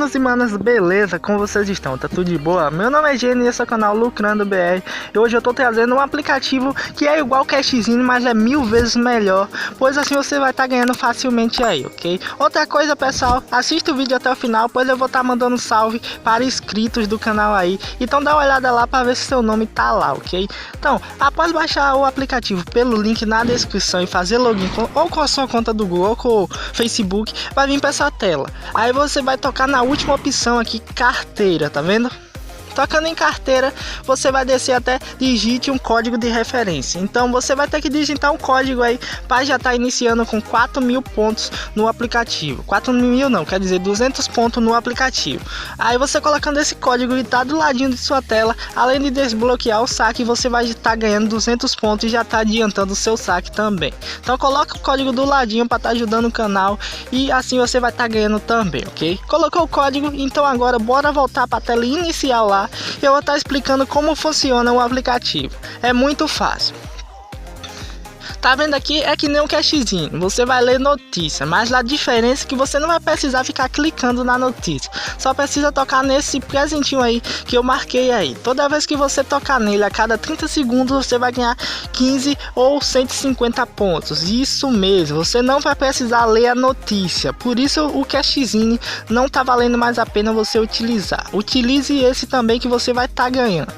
Manos e manas, beleza? Como vocês estão? Tá tudo de boa? Meu nome é Gênio e esse é o canal Lucrando BR. E hoje eu tô trazendo um aplicativo que é igual o Cashzinho, mas é 1000 vezes melhor, pois assim você vai estar ganhando facilmente aí, ok? Outra coisa, pessoal, assista o vídeo até o final, pois eu vou estar mandando salve para inscritos do canal aí. Então dá uma olhada lá para ver se seu nome tá lá, ok? Então, após baixar o aplicativo pelo link na descrição e fazer login ou com a sua conta do Google ou com o Facebook, vai vir para essa tela. Aí você vai tocar na última opção aqui, carteira, tá vendo? Tocando em carteira, você vai descer até digite um código de referência. Então você vai ter que digitar um código aí para já estar iniciando com 4.000 pontos no aplicativo. 4.000 não, quer dizer 200 pontos no aplicativo. Aí você colocando esse código e tá do ladinho de sua tela, além de desbloquear o saque, você vai estar ganhando 200 pontos e já tá adiantando o seu saque também. Então coloca o código do ladinho para estar ajudando o canal e assim você vai estar ganhando também, ok? Colocou o código, então agora bora voltar para a tela inicial lá. Eu vou estar explicando como funciona o aplicativo. É muito fácil. Tá vendo aqui? É que nem um Cashzinho. Você vai ler notícia, mas a diferença é que você não vai precisar ficar clicando na notícia. Só precisa tocar nesse presentinho aí que eu marquei aí. Toda vez que você tocar nele, a cada 30 segundos você vai ganhar 15 ou 150 pontos. Isso mesmo, você não vai precisar ler a notícia. Por isso o Cashzinho não tá valendo mais a pena você utilizar. Utilize esse também que você vai estar ganhando.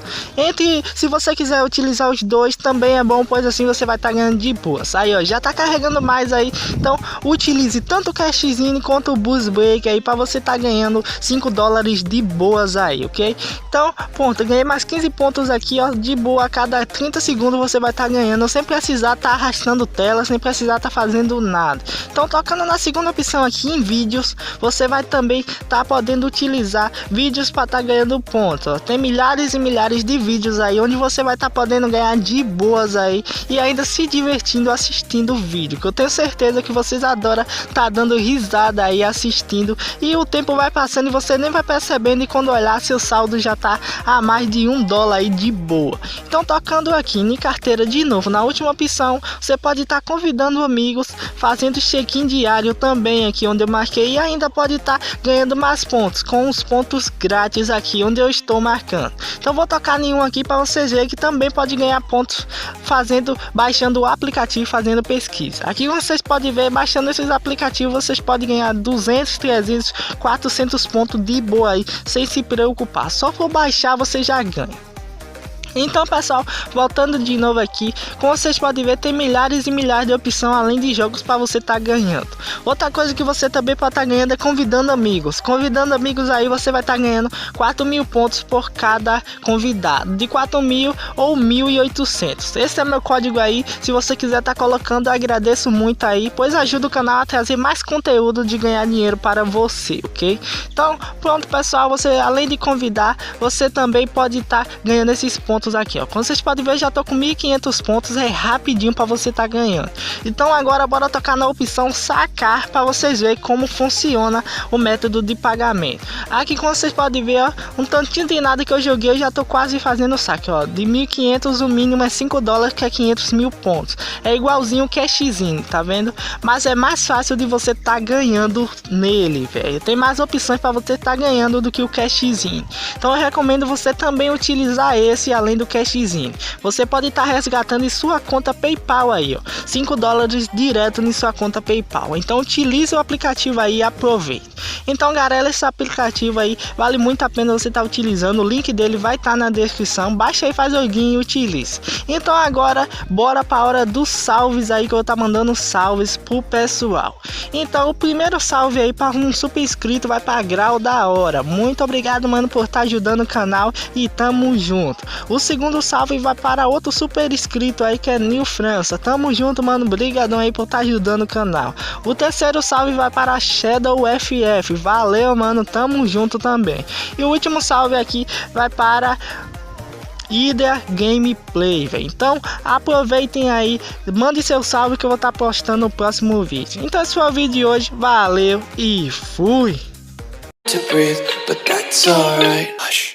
Se você quiser utilizar os dois, também é bom, pois assim você vai estar ganhando de boas. Aí ó, já tá carregando mais aí. Então utilize tanto o Cashzinho quanto o Boost Break aí para você tá ganhando 5 dólares de boas aí, ok? Então pronto, ganhei mais 15 pontos aqui ó, de boa. A cada 30 segundos você vai estar ganhando sem precisar tá arrastando tela, sem precisar tá fazendo nada. Então tocando na segunda opção aqui em vídeos, você vai também tá podendo utilizar vídeos para tá ganhando pontos ó. Tem milhares e milhares de vídeos aí onde você vai tá podendo ganhar de boas aí e ainda se divertindo assistindo o vídeo, que eu tenho certeza que vocês adoram tá dando risada aí assistindo, e o tempo vai passando e você nem vai percebendo, e quando olhar seu saldo já tá a mais de 1 dólar aí de boa. Então tocando aqui em carteira de novo, na última opção, você pode estar convidando amigos, fazendo check-in diário também aqui onde eu marquei, e ainda pode estar ganhando mais pontos com os pontos grátis aqui onde eu estou marcando. Então vou tocar em um aqui para vocês verem que também pode ganhar pontos baixando o aplicativo, fazendo pesquisa. Aqui vocês podem ver, baixando esses aplicativos vocês podem ganhar 200, 300, 400 pontos de boa aí, sem se preocupar. Só por baixar você já ganha. Então pessoal, voltando de novo aqui, como vocês podem ver, tem milhares e milhares de opções além de jogos para você estar ganhando. Outra coisa que você também pode estar ganhando é convidando amigos. Convidando amigos aí você vai estar ganhando 4.000 pontos por cada convidado, de 4.000 ou 1.800. Esse é meu código aí, se você quiser estar colocando, eu agradeço muito aí, pois ajuda o canal a trazer mais conteúdo de ganhar dinheiro para você, ok? Então pronto pessoal, você além de convidar, você também pode estar ganhando esses pontos aqui ó. Como vocês podem ver, já tô com 1.500 pontos, é rapidinho para você tá ganhando. Então agora bora tocar na opção sacar para vocês verem como funciona o método de pagamento. Aqui como vocês podem ver ó, um tantinho de nada que eu joguei, eu já tô quase fazendo o saque ó. De 1.500 o mínimo é 5 dólares, que é 500.000 pontos. É igualzinho o Cashzinho, tá vendo? Mas é mais fácil de você tá ganhando nele, velho. Tem mais opções para você tá ganhando do que o Cashzinho. Então eu recomendo você também utilizar esse além do Cashzinho. Você pode estar resgatando em sua conta PayPal aí, ó, 5 dólares direto em sua conta PayPal. Então utilize o aplicativo aí e aproveite. Então galera, esse aplicativo aí vale muito a pena você estar utilizando. O link dele vai estar na descrição. Baixa aí, faz login e utilize. Então agora bora para a hora dos salves aí, que eu vou estar mandando salves pro pessoal. Então o primeiro salve aí para um super inscrito vai para Grau da Hora. Muito obrigado mano por estar ajudando o canal e tamo junto. O segundo salve vai para outro super inscrito aí, que é Nil França. Tamo junto mano, brigadão aí por estar ajudando o canal. O terceiro salve vai para Shadow FF. Valeu mano, tamo junto também. E o último salve aqui vai para Ida Gameplay, velho. Então aproveitem aí, mande seu salve que eu vou estar postando no próximo vídeo. Então esse foi o vídeo de hoje, valeu e fui! To breathe, but that's alright. Hush.